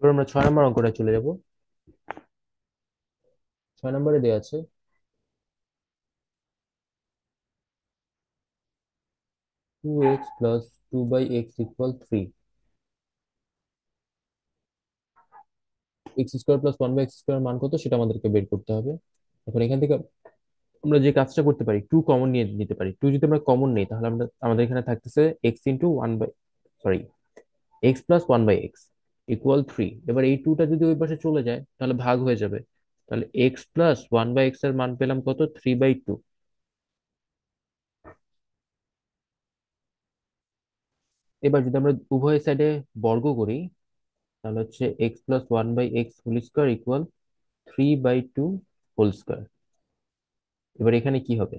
এবার আমরা 6 নম্বর অঙ্কটা চলে যাব। 6 নম্বরে দেওয়া আছে 2x plus 2/x equal 3। X square plus 1/x square মান কত সেটা আমাদেরকে বের করতে হবে। এখন এখান থেকে আমরা যে কাজটা করতে পারি, টু কমন নিয়ে নিতে পারি। টু যদি আমরা কমন নেই তাহলে আমাদের এখানে থাকতেছে x into one by, sorry, x plus 1/x equal 3। এবার এই টুটা যদি ওই পাশে চলে যায় তাহলে ভাগ হয়ে যাবে। তাহলে এক্স প্লাস 1/x এর মান পেলাম কত, 3/2। এবার যদি আমরা উভয় সাইডে বর্গ করি তাহলে হচ্ছে x plus 1/x whole square equal 3/2 whole square. এবার এখানে কি হবে,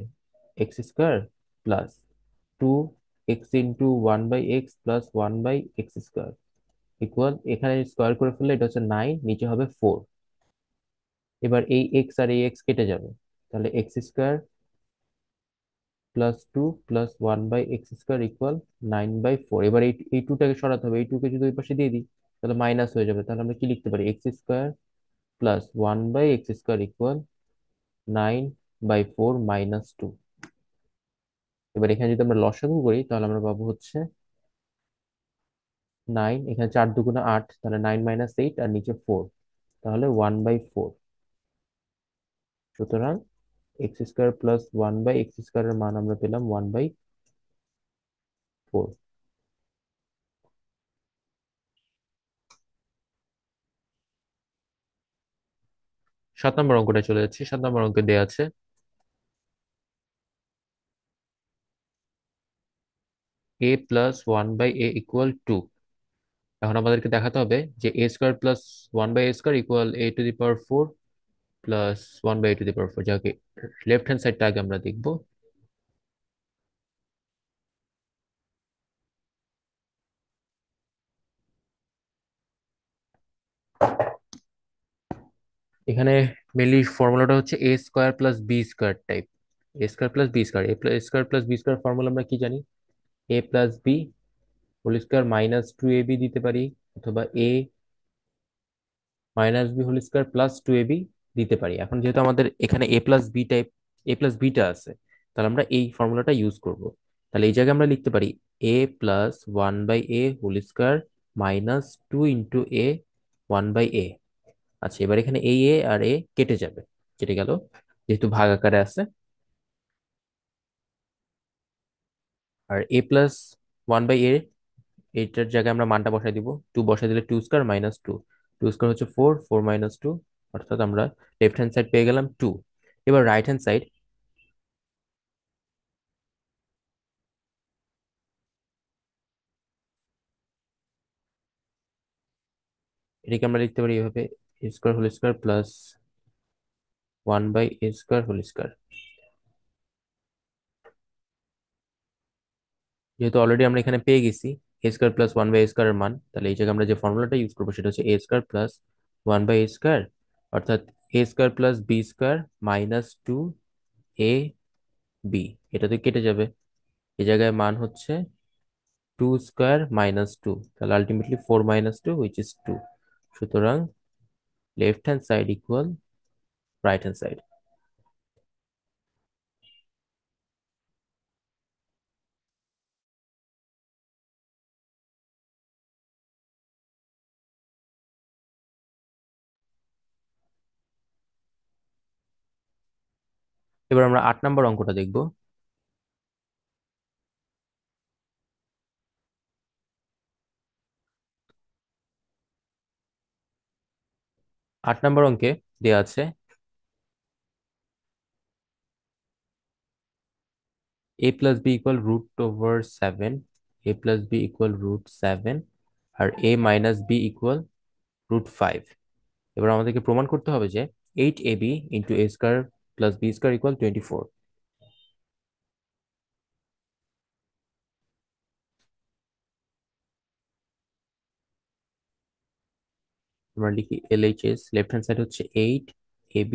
x square plus 2x into 1/x plus 1/x square equal, এখানে স্কোয়ার করে ফেললে এটা হচ্ছে 9, নিচে হবে 4। এবার এই এক্স আর এই এক্স কেটে যাবে, তাহলে x square plus 2 plus 1/x square equal 9/4। এবার এই টুটাকে সরাতে হবে, এই টুকে যদি ওই পাশে দিয়ে দিই তাহলে মাইনাস হয়ে যাবে। তাহলে আমরা কি লিখতে পারি, x square plus 1/x square equal 9/4 minus 2। এবার এখানে যদি আমরা লসাগু করি তাহলে আমরা পাবো হচ্ছে 9, এখানে 4 দুগুণে 8, তাহলে 9 - 8 আর নিচে 4, তাহলে 1/4। সুতরাং এক্স স্কোয়ার প্লাস 1/x স্কোয়ারের মান আমরা পেলাম 1/4। 7 নম্বর অঙ্কটা চলে যাচ্ছে। 7 নম্বর অঙ্কে দেওয়া আছে a প্লাস 1/a ইকুয়াল 2। এখন আমাদেরকে দেখাতে হবে যে a square plus 1/a square equal a to the power 4 plus 1/a to the power 4, যাকে লেফট হ্যান্ড সাইডটা আগে আমরা দেখবো। এখানে মেনলি ফর্মুলাটা হচ্ছে a square plus B square type. A square plus B square, a square plus B square formula আমরা কি জানি, a plus b whole square minus 2ab দিতে পারি, অথবা a minus b whole square plus 2ab দিতে পারি। এখন যেহেতু আমাদের এখানে a plus b type, a plus বিটা আছে, তাহলে আমরা এই ফর্মুলাটা ইউজ করব। তাহলে এই জায়গায় আমরা লিখতে পারি a plus 1/a whole square minus 2 × a 1/a। আচ্ছা, এবার এখানে এই এ আর এ কেটে যাবে, কেটে গেল যেহেতু ভাগ আকারে আছে। আর এ প্লাস 1/a, এইটার জায়গায় আমরা মানটা বসাই দিব, 2 বসাই দিলে 2 স্কোয়ার মাইনাস 2, 2 স্কোয়ার হচ্ছে 4, 4 - 2, অর্থাৎ আমরা লেফট হ্যান্ড সাইড পেয়ে গেলাম 2। এবার রাইট হ্যান্ড সাইড, এটাকে আমরা লিখতে পারি এভাবে, a square whole square plus 1/a square whole square. যেহেতু অলরেডি আমরা এখানে পেয়ে গেছি এ স্কোয়ার প্লাস 1/a স্কোয়ার এর মান, তাহলে এই জায়গায় আমরা যে ফর্মুলাটা ইউজ করবো সেটা হচ্ছে a square plus 1/a square, অর্থাৎ a square plus B square minus 2ab, এটাতে কেটে যাবে। এই জায়গায় মান হচ্ছে 2 স্কোয়ার মাইনাস 2, তাহলে আলটিমেটলি 4 - 2 হুইচ ইজ 2। সুতরাং left hand side equal right hand side. এবার আমরা 8 নম্বর অঙ্কটা দেখব। 8 নম্বর অঙ্কে দেওয়া আছে a plus B equal √/7, a plus B equal √7, আর a মাইনাস বি ইকুয়াল √5। এবার আমাদেরকে প্রমাণ করতে হবে যে 8ab into a square plus B square equal 24। আমরা লিখি LHS, লেফট হ্যান্ড সাইড হচ্ছে 8ab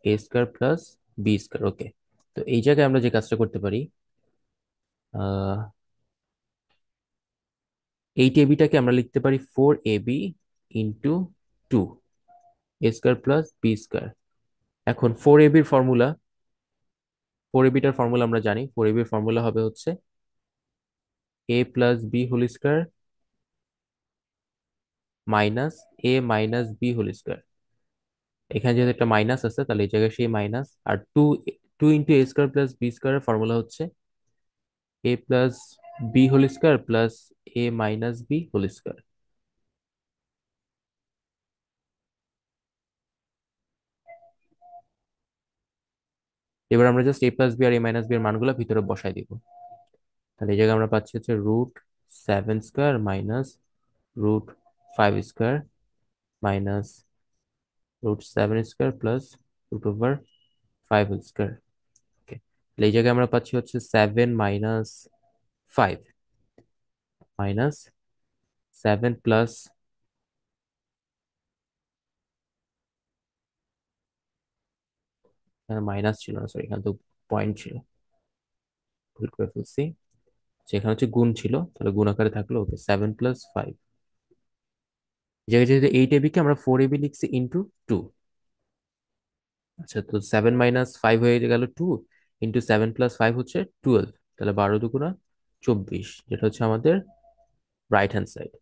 a square plus B square. Okay, তো এই জায়গায় আমরা যে কাজটা করতে পারি, আহ 8ab টাকে আমরা লিখতে পারি 4ab into two, a square plus B square. এখন ফোর এবির ফর্মুলা, ফোর এবিটার ফর্মুলা আমরা জানি, ফোর এবির ফর্মুলা হবে হচ্ছে a plus b whole square minus a minus b whole square. এখানে যেহেতু একটা মাইনাস আছে, তাহলে এই জায়গায় সেই মাইনাস, আর two, two into a square plus b স্কোয়ারের ফর্মুলা হচ্ছে a plus b whole square plus a minus b whole square. এবার আমরা just a plus B R A minus B এর মানগুলো ভিতরে বসাই দিব। তাহলে এই জায়গায় আমরা পাচ্ছি হচ্ছে √7² মাইনাস √5² মাইনাস √7² প্লাস √5² ওকে। তাহলে এই জায়গায় আমরা পাচ্ছি হচ্ছে 7 - 5 মাইনাস 7 প্লাস, মাইনাস ছিল না, সরি, এখানে তো পয়েন্ট ছিল, ভুল করে ফেলছি। সেখানে হচ্ছে গুণ ছিল, তাহলে গুণ আকারে থাকলো। ওকে, 7 + 5। জায়গায় যেহেতু 8 AB কে আমরা 4 AB লিখছি ইন্টু টু। আচ্ছা, তো 7 - 5 হয়ে গেল টু, ইন্টু 7 + 5 হচ্ছে 12। তাহলে 12 × 2 = 24, যেটা হচ্ছে আমাদের রাইট হ্যান্ড সাইড।